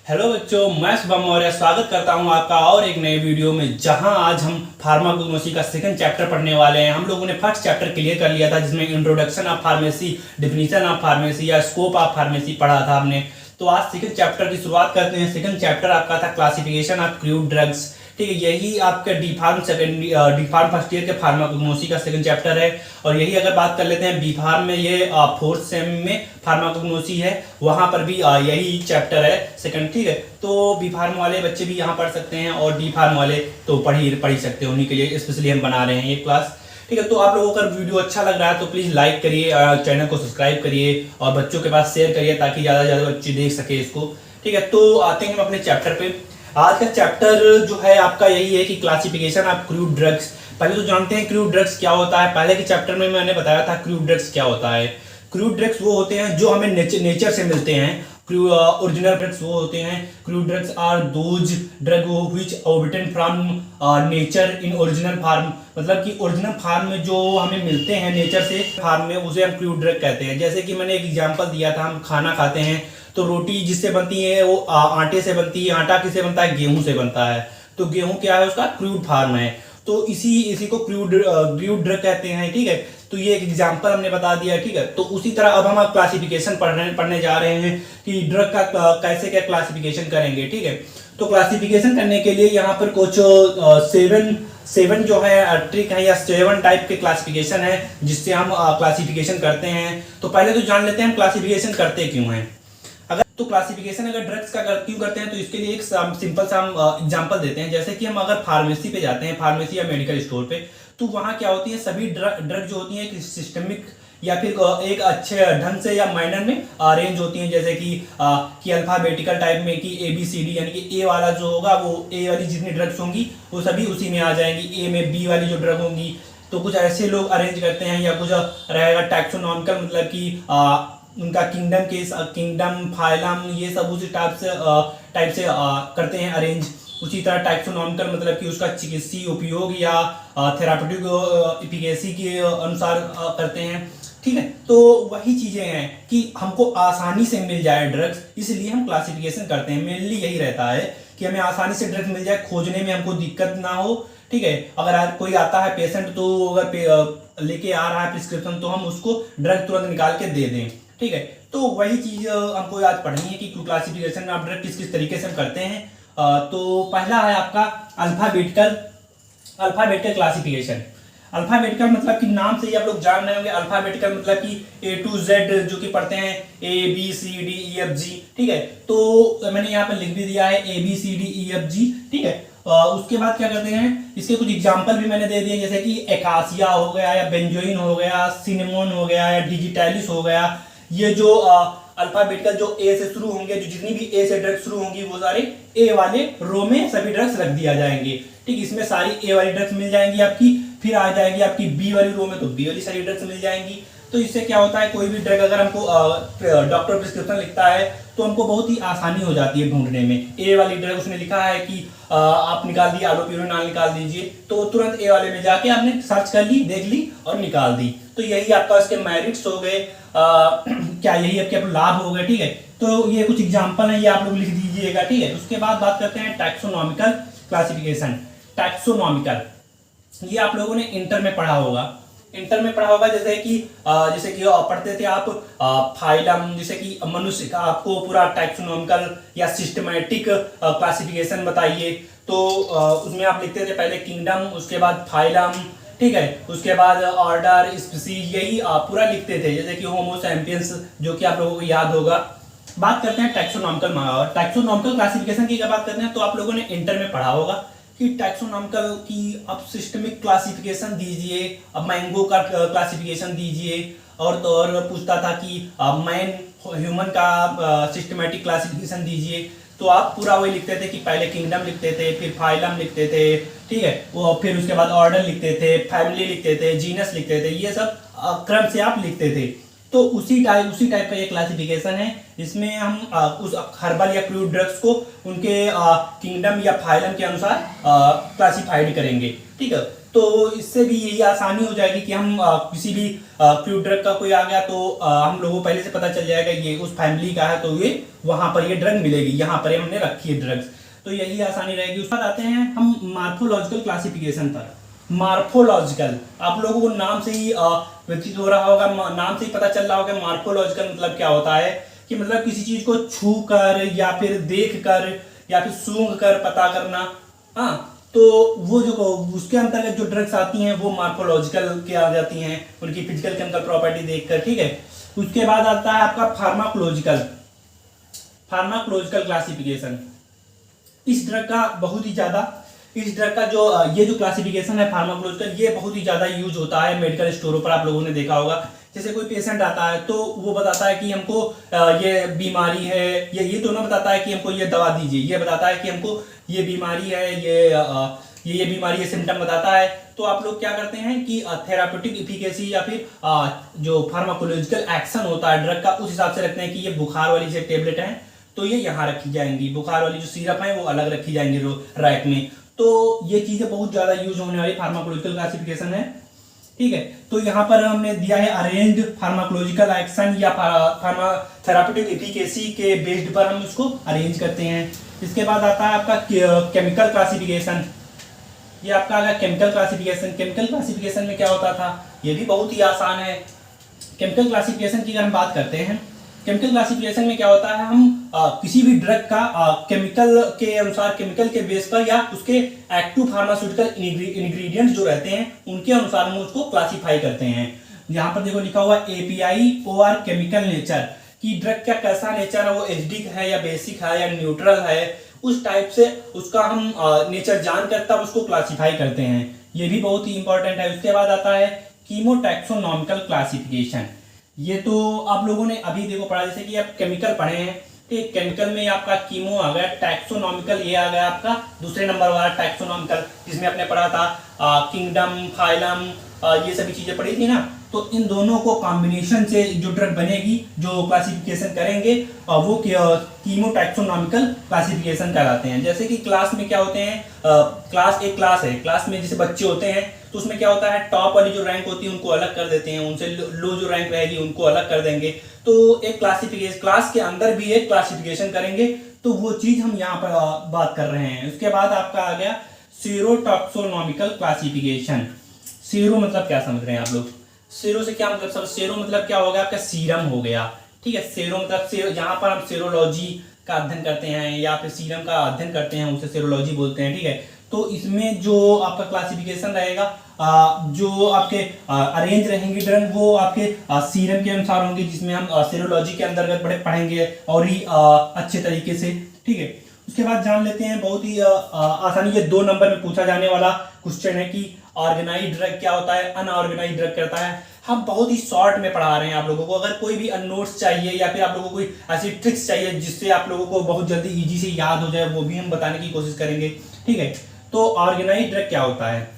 Hello बच्चों, मैं शुभम मौर्य स्वागत करता हूं आपका और एक नए वीडियो में। जहां आज हम फार्माकोग्नोसी का सेकंड चैप्टर पढ़ने वाले हैं। हम लोगों ने फर्स्ट चैप्टर क्लियर कर लिया था, जिसमें introduction of pharmacy, definition of pharmacy या स्कोप ऑफ फार्मेसी पढ़ा था हमने। तो आज सेकंड चैप्टर की शुरुआत करते हैं। सेकंड चैप्टर आपका था क्लासिफिकेशन ऑफ क्रूड ड्रग्स। ठीक है, यही आपका डी फार्म फर्स्ट ईयर के फार्माकोग्नोसी का सेकंड चैप्टर है। और यही अगर बात कर लेते हैं बी फार्म में, ये फोर्थ सेम में फार्माकोग्नोसी है, वहां पर भी यही चैप्टर है सेकंड। ठीक है, तो बी फार्म वाले बच्चे भी यहाँ पढ़ सकते हैं और डी फार्म वाले तो पढ़ ही सकते हैं। उन्हीं के लिए स्पेशली हम बना रहे हैं ये क्लास। ठीक है, तो आप लोगों का वीडियो अच्छा लग रहा है तो प्लीज़ लाइक करिए, चैनल को सब्सक्राइब करिए और बच्चों के पास शेयर करिए ताकि ज़्यादा से ज़्यादा बच्चे देख सके इसको। ठीक है, तो आते हैं हम अपने चैप्टर पे। आज का चैप्टर जो है आपका यही है कि क्लासिफिकेशन ऑफ क्रूड ड्रग्स। पहले तो जानते हैं क्रूड ड्रग्स क्या होता है। पहले के चैप्टर में मैंने बताया था क्रूड ड्रग्स क्या होता है। क्रूड ड्रग्स वो होते हैं जो हमें नेचर से मिलते हैं। ओरिजिनल ड्रग्स वो होते हैं। Crude drugs are those drug which obtain from nature in original form. मतलब कि ओरिजिनल फार्म में जो हमें मिलते हैं नेचर से फार्म में, उसे हम क्रूड ड्रग कहते हैं। जैसे कि मैंने एक एग्जांपल दिया था, हम खाना खाते हैं तो रोटी जिससे बनती है वो आटे से बनती है। आटा किससे बनता है? गेहूं से बनता है। तो गेहूं क्या है? उसका क्रूड फार्म है। तो इसी को क्रूड ड्रग कहते हैं। ठीक है, तो ये एक एग्जांपल हमने बता दिया। ठीक है, तो उसी तरह अब हम क्लासिफिकेशन पढ़ने जा रहे हैं कि ड्रग का कैसे क्या क्लासिफिकेशन करेंगे। ठीक है, तो क्लासिफिकेशन करने के लिए यहाँ पर कुछ सेवन जो है ट्रिक है या 7 टाइप के क्लासिफिकेशन है जिससे हम क्लासिफिकेशन करते हैं। तो पहले तो जान लेते हैं हम क्लासिफिकेशन करते क्यों हैं। अगर तो क्लासिफिकेशन अगर ड्रग्स का क्यों करते हैं तो इसके लिए एक सिंपल सा हम एग्जांपल देते हैं। जैसे कि हम अगर फार्मेसी पे जाते हैं, फार्मेसी या मेडिकल स्टोर पे, तो वहाँ क्या होती है, सभी ड्रग जो होती है एक सिस्टमिक या फिर एक अच्छे ढंग से या माइनर में अरेंज होती हैं। जैसे कि अल्फाबेटिकल टाइप में कि ABCD, यानी कि ए वाला जो होगा वो ए वाली जितनी ड्रग्स होंगी वो सभी उसी में आ जाएंगी। ए में बी वाली जो ड्रग होंगी तो कुछ ऐसे लोग अरेंज करते हैं। या कुछ रहेगा टैक्सोनॉमिकल, मतलब कि उनका किंगडम फाइलम ये सब उसी टाइप से करते हैं अरेंज। उसी तरह टैक्सोनॉमिकल मतलब कि उसका चिकित्सीय उपयोग या थेरापेटिक इफिकेसी के अनुसार करते हैं। ठीक है, तो वही चीजें हैं कि हमको आसानी से मिल जाए ड्रग्स, इसलिए हम क्लासिफिकेशन करते हैं। मेनली यही रहता है कि हमें आसानी से ड्रग्स मिल जाए, खोजने में हमको दिक्कत ना हो। ठीक है, अगर कोई आता है पेशेंट तो अगर लेके आ रहा है प्रिस्क्रिप्शन तो हम उसको ड्रग तुरंत निकाल के दे दें। ठीक है, तो वही चीज हमको आज पढ़नी है कि क्लासिफिकेशन ऑफ ड्रग किस किस तरीके से हम करते हैं। तो पहला है आपका अल्फाबेटिकल क्लासिफिकेशन। अल्फाबेटिकल मतलब कि नाम से ही आप लोग जान रहे होंगे। अल्फाबेटिकल मतलब कि A to Z जो कि पढ़ते हैं ABCDEFG। ठीक है, तो मैंने यहाँ पर लिख भी दिया है ABCDEFG। ठीक है, उसके बाद क्या करते हैं, इसके कुछ एग्जाम्पल भी मैंने दे दिए, जैसे कि एकासिया हो गया या बेंजोइन हो गया, सिनेमोन हो गया या डिजिटैलिस हो गया। ये जो अल्फाबेटिकल जो ए से शुरू होंगे, जो जितनी भी ए से ड्रग्स शुरू होंगी वो सारे ए वाले रो में सभी ड्रग्स रख दिया जाएंगे। ठीक, इसमें सारी ए वाली ड्रग्स मिल जाएंगी आपकी। फिर आ जाएगी आपकी बी वाली रो में, तो बी वाली सारी ड्रग्स मिल जाएंगी। तो इससे क्या होता है, कोई भी ड्रग अगर हमको डॉक्टर प्रिस्क्रिप्शन लिखता है तो हमको बहुत ही आसानी हो जाती है ढूंढने में। ए वाली ड्रग उसने लिखा है कि आप निकाल दिए आलोपिरोनाल निकाल दीजिए, तो तुरंत ए वाले में जाके आपने सर्च कर ली, देख ली और निकाल दी। तो यही आपका इसके मेरिट्स हो गए, क्या यही आपके लाभ हो गए। ठीक है, तो ये कुछ एग्जाम्पल है, ये आप लोग लिख दीजिएगा। ठीक है, उसके बाद बात करते हैं टैक्सोनॉमिकल क्लासिफिकेशन। टैक्सोनॉमिकल ये आप लोगों ने इंटर में पढ़ा होगा। जैसे कि पढ़ते थे आप फाइलम, जैसे कि मनुष्य का आपको पूरा टैक्सोनॉमिकल या सिस्टमैटिक क्लासिफिकेशन बताइए। तो उसमें आप लिखते थे पहले किंगडम, उसके बाद फाइलम। ठीक है, उसके बाद ऑर्डर, स्पीसीज, यही पूरा लिखते थे। जैसे कि होमो सैपियंस जो कि आप लोगों को याद होगा। बात करते हैं टैक्सोनॉमिकल क्लासिफिकेशन की। बात करते हैं तो आप लोगों ने इंटर में पढ़ा होगा कि टैक्सोनॉमिकल की अब सिस्टमिक क्लासिफिकेशन दीजिए, अब मैंगो का क्लासिफिकेशन दीजिए। और तो और पूछता था कि मैन ह्यूमन का सिस्टमैटिक क्लासिफिकेशन दीजिए। तो आप पूरा वही लिखते थे कि पहले किंगडम लिखते थे, फिर फाइलम लिखते थे। ठीक है, वो फिर उसके बाद ऑर्डर लिखते थे, फैमिली लिखते थे, जीनस लिखते थे। ये सब क्रम से आप लिखते थे। तो उसी टाइप का ये क्लासिफिकेशन है इसमें हम उस हर्बल या क्रूड ड्रग्स को उनके किंगडम या फाइलम के अनुसार क्लासिफाइड करेंगे। ठीक है, तो इससे भी यही आसानी हो जाएगी कि हम किसी भी क्रूड ड्रग का कोई आ गया तो हम लोगों को पहले से पता चल जाएगा ये उस फैमिली का है, तो ये वहां पर ये ड्रग मिलेगी, यहाँ पर हमने रखी है ड्रग्स, तो यही आसानी रहेगी। उसके बाद आते हैं हम मार्फोलॉजिकल क्लासिफिकेशन पर। मार्फोलॉजिकल, आप लोगों को नाम से ही व्यतीत हो रहा होगा, नाम से ही पता चल रहा होगा मार्फोलॉजिकल मतलब क्या होता है, कि मतलब किसी चीज को छू कर या फिर देख कर या फिर सूंघ कर पता करना। हाँ, तो वो जो उसके अंतर्गत जो ड्रग्स आती हैं वो मार्फोलॉजिकल के आ जाती हैं, उनकी फिजिकल केमिकल प्रॉपर्टी देखकर। ठीक है, उसके बाद आता है आपका फार्माकोलॉजिकल। फार्माकोलॉजिकल क्लासिफिकेशन, इस ड्रग का बहुत ही ज्यादा, इस ड्रग का जो ये जो क्लासिफिकेशन है फार्माकोलॉजिकल, ये बहुत ही ज्यादा यूज होता है मेडिकल स्टोरों पर। आप लोगों ने देखा होगा, जैसे कोई पेशेंट आता है तो वो बताता है कि हमको ये बीमारी है, ये तो ना बताता है कि हमको ये दवा दीजिए, ये बताता है कि हमको ये बीमारी है, ये बीमारी, ये सिम्टम बताता है। तो आप लोग क्या करते हैं कि थेराप्यूटिक इफिकेसी या फिर जो फार्माकोलॉजिकल एक्शन होता है ड्रग का, उस हिसाब से रखते हैं कि ये बुखार वाली जो टेबलेट है तो ये यहाँ रखी जाएंगी, बुखार वाली जो सिरप है वो अलग रखी जाएंगी रैक में। तो ये चीजें बहुत ज्यादा यूज होने वाली फार्माकोलॉजिकल क्लासिफिकेशन है। ठीक है, तो यहाँ पर हमने दिया है अरेंज्ड फार्माकोलॉजिकल एक्शन या थेराप्यूटिक एफिकेसी के बेस्ड पर हम उसको अरेंज करते हैं। इसके बाद आता है आपका केमिकल क्लासिफिकेशन। ये आपका आ गया केमिकल क्लासिफिकेशन। केमिकल क्लासिफिकेशन में क्या होता था, ये भी बहुत ही आसान है। केमिकल क्लासिफिकेशन की अगर हम बात करते हैं, केमिकल क्लासिफिकेशन में क्या होता है, हम किसी भी ड्रग का केमिकल के अनुसार, केमिकल के बेस पर या उसके एक्टिव फार्मास्यूटिकल इंग्रेडिएंट्स जो रहते हैं उनके अनुसार हम उसको क्लासिफाई करते हैं। यहाँ पर देखो लिखा हुआ एपीआई और केमिकल नेचर, कि ड्रग का कैसा नेचर है, वो एसिडिक है या बेसिक है या न्यूट्रल है, उस टाइप से उसका हम नेचर जानकर तब उसको क्लासिफाई करते हैं। ये भी बहुत ही इंपॉर्टेंट है। उसके बाद आता है कीमोटैक्सोनॉमिकल क्लासिफिकेशन। ये तो आप लोगों ने अभी देखो पढ़ा, जैसे कि आप केमिकल पढ़े हैं, ठीक, केमिकल में आपका कीमो आ गया, टैक्सोनॉमिकल ये आ गया आपका दूसरे नंबर वाला टैक्सोनॉमिकल, जिसमें आपने पढ़ा था किंगडम, फाइलम, ये सभी चीजें पढ़ी थी ना। तो इन दोनों को कॉम्बिनेशन से जो ड्रग बनेगी, जो क्लासिफिकेशन करेंगे, वो कीमोटैक्सोनॉमिकल क्लासिफिकेशन कहलाते हैं। जैसे कि क्लास में क्या होते हैं, क्लास एक क्लास है, क्लास में जैसे बच्चे होते हैं तो उसमें क्या होता है, टॉप वाली जो रैंक होती है उनको अलग कर देते हैं, उनसे लो जो रैंक रहेगी उनको अलग कर देंगे। तो एक क्लासिफिकेशन, क्लास के अंदर भी एक क्लासिफिकेशन करेंगे, तो वो चीज हम यहाँ पर बात कर रहे हैं। उसके बाद आपका आ गया सीरोटॉक्सोनॉमिकल क्लासिफिकेशन। सीरो मतलब क्या समझ रहे हैं आप लोग, सीरो से क्या मतलब, सब सीरो मतलब क्या हो गया आपका, सीरम हो गया। ठीक है, सीरो मतलब यहाँ पर हम सीरोलॉजी का अध्ययन करते हैं या फिर सीरम का अध्ययन करते हैं, उसे सीरोलॉजी बोलते हैं। ठीक है, तो इसमें जो आपका क्लासिफिकेशन रहेगा, जो आपके अरेंज रहेंगे ड्रग, वो आपके सीरम के अनुसार होंगे, जिसमें हम सीरोलॉजी के अंतर्गत बड़े पढ़ेंगे और ही अच्छे तरीके से। ठीक है, उसके बाद जान लेते हैं बहुत ही आसानी, ये 2 नंबर में पूछा जाने वाला क्वेश्चन है कि ऑर्गेनाइज्ड ड्रग क्या होता है, अनऑर्गेनाइज्ड ड्रग क्या होता है। हम बहुत ही शॉर्ट में पढ़ा रहे हैं आप लोगों को। अगर कोई भी नोट्स चाहिए या फिर आप लोगों को कोई ऐसी ट्रिक्स चाहिए जिससे आप लोगों को बहुत जल्दी इजी से याद हो जाए, वो भी हम बताने की कोशिश करेंगे। ठीक है, तो ऑर्गेनाइज्ड ड्रग क्या होता है,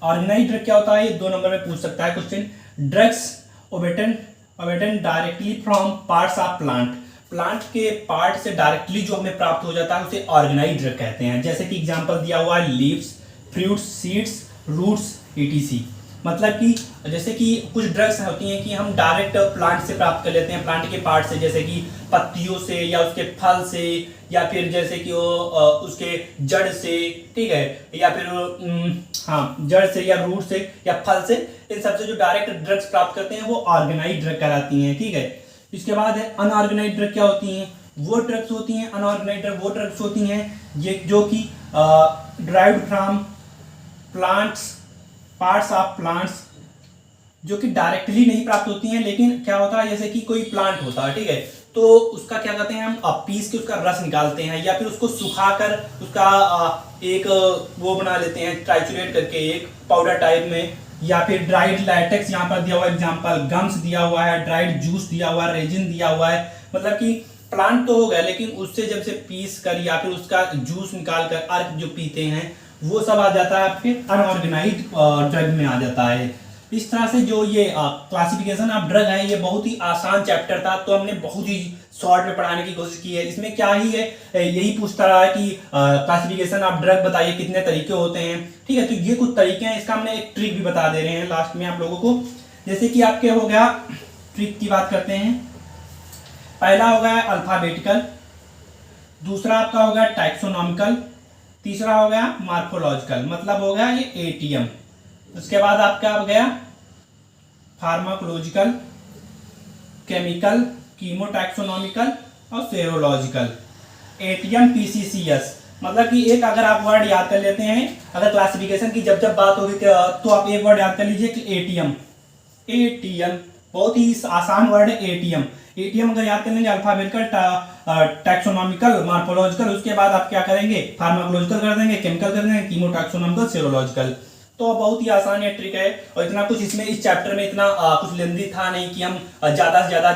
ऑर्गेनाइज्ड ड्रग क्या होता है, ये 2 नंबर में पूछ सकता है question. Drugs obtain directly from parts of plant, plant के पार्ट से डायरेक्टली जो हमें प्राप्त हो जाता है उसे ऑर्गेनाइज्ड ड्रग कहते हैं। जैसे कि एग्जांपल दिया हुआ है, leaves, fruits, seeds, roots, ETC. मतलब कि जैसे कि कुछ ड्रग्स होती हैं कि हम डायरेक्ट प्लांट से प्राप्त कर लेते हैं, प्लांट के पार्ट से, जैसे कि पत्तियों से या उसके फल से या फिर जैसे कि वो उसके जड़ से, ठीक है, या फिर हाँ जड़ से या रूट से या फल से, इन सबसे जो डायरेक्ट ड्रग्स प्राप्त करते हैं वो ऑर्गेनाइज्ड ड्रग कहलाती हैं। ठीक है, इसके बाद है अनऑर्गेनाइज्ड ड्रग क्या होती हैं, वो ड्रग्स होती हैं, अनऑर्गेनाइज्ड ड्रग वो ड्रग्स होती हैं ये जो कि derived from plants, parts of plants, जो कि डायरेक्टली नहीं प्राप्त होती हैं, लेकिन क्या होता है जैसे कि कोई प्लांट होता है, ठीक है, तो उसका क्या कहते हैं, हम पीस के उसका रस निकालते हैं या फिर उसको सुखाकर उसका एक वो बना लेते हैं, ट्राइचुरेट करके एक पाउडर टाइप में, या फिर ड्राइड लैटेक्स यहाँ पर दिया हुआ एग्जांपल, गम्स दिया हुआ है, ड्राइड जूस दिया हुआ है, रेजिन दिया हुआ है। मतलब कि प्लांट तो हो गया, लेकिन उससे जब से पीस कर या फिर उसका जूस निकाल कर अर्क जो पीते हैं वो सब आ जाता है आपके अनऑर्गेनाइज्ड ड्रग में आ जाता है। इस तरह से जो ये क्लासिफिकेशन ऑफ ड्रग है ये बहुत ही आसान चैप्टर था, तो हमने बहुत ही शॉर्ट में पढ़ाने की कोशिश की है। इसमें क्या ही है, यही पूछता रहा है कि क्लासिफिकेशन ऑफ ड्रग बताइए कितने तरीके होते हैं, ठीक है। तो ये कुछ तरीके हैं, इसका हमने एक ट्रिक भी बता दे रहे हैं लास्ट में आप लोगों को। जैसे कि आपके हो गया, ट्रिक की बात करते हैं। पहला हो गया अल्फाबेटिकल, दूसरा आपका हो गया टैक्सोनॉमिकल, तीसरा हो गया मार्फोलॉजिकल, मतलब हो गया ये एटीएम। उसके बाद आपका हो गया फार्माकोलॉजिकल, केमिकल, कीमोटैक्सोनॉमिकल और सेरोलॉजिकल। एटीएम पीसीसीएस, मतलब कि एक अगर आप वर्ड याद कर लेते हैं, अगर क्लासिफिकेशन की जब जब बात होगी तो आप एक वर्ड याद कर लीजिए कि एटीएम। एटीएम बहुत ही आसान वर्ड है एटीएम। एटीएम अगर याद कर लेंगे, अल्फाबेटिकल, टैक्सोनॉमिकल, मार्फोलॉजिकल, उसके बाद आप क्या करेंगे, फार्माकोलॉजिकल कर देंगे, केमिकल कर देंगे, कीमोटैक्सोनॉमिकल, सेरोलॉजिकल। तो बहुत ही आसान ये ट्रिक है, और इतना कुछ इसमें इस चैप्टर में इतना कुछ लेंदी था नहीं कि हम ज्यादा से ज्यादा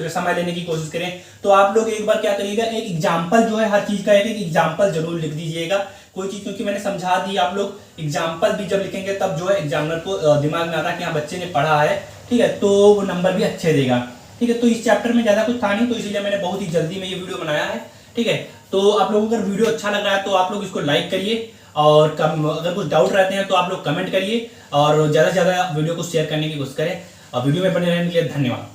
समय लेने की कोशिश करें। तो आप लोग एक बार क्या करिएगा, एक एग्जाम्पल जो है हर चीज का एक एग्जाम्पल जरूर लिख दीजिएगा। कोई चीज क्योंकि मैंने समझा दी, आप लोग एग्जाम्पल भी जब लिखेंगे तब जो है एग्जामिनर को दिमाग में आता है कि हाँ बच्चे ने पढ़ा है, ठीक है, तो वो नंबर भी अच्छे देगा, ठीक है। तो इस चैप्टर में ज्यादा कुछ था नहीं, तो इसीलिए मैंने बहुत ही जल्दी में ये वीडियो बनाया है, ठीक है। तो आप लोगों को अगर वीडियो अच्छा लग रहा है तो आप लोग इसको लाइक करिए, और अगर कुछ डाउट रहते हैं तो आप लोग कमेंट करिए, और ज़्यादा से ज़्यादा वीडियो को शेयर करने की कोशिश करें। और वीडियो में बने रहने के लिए धन्यवाद।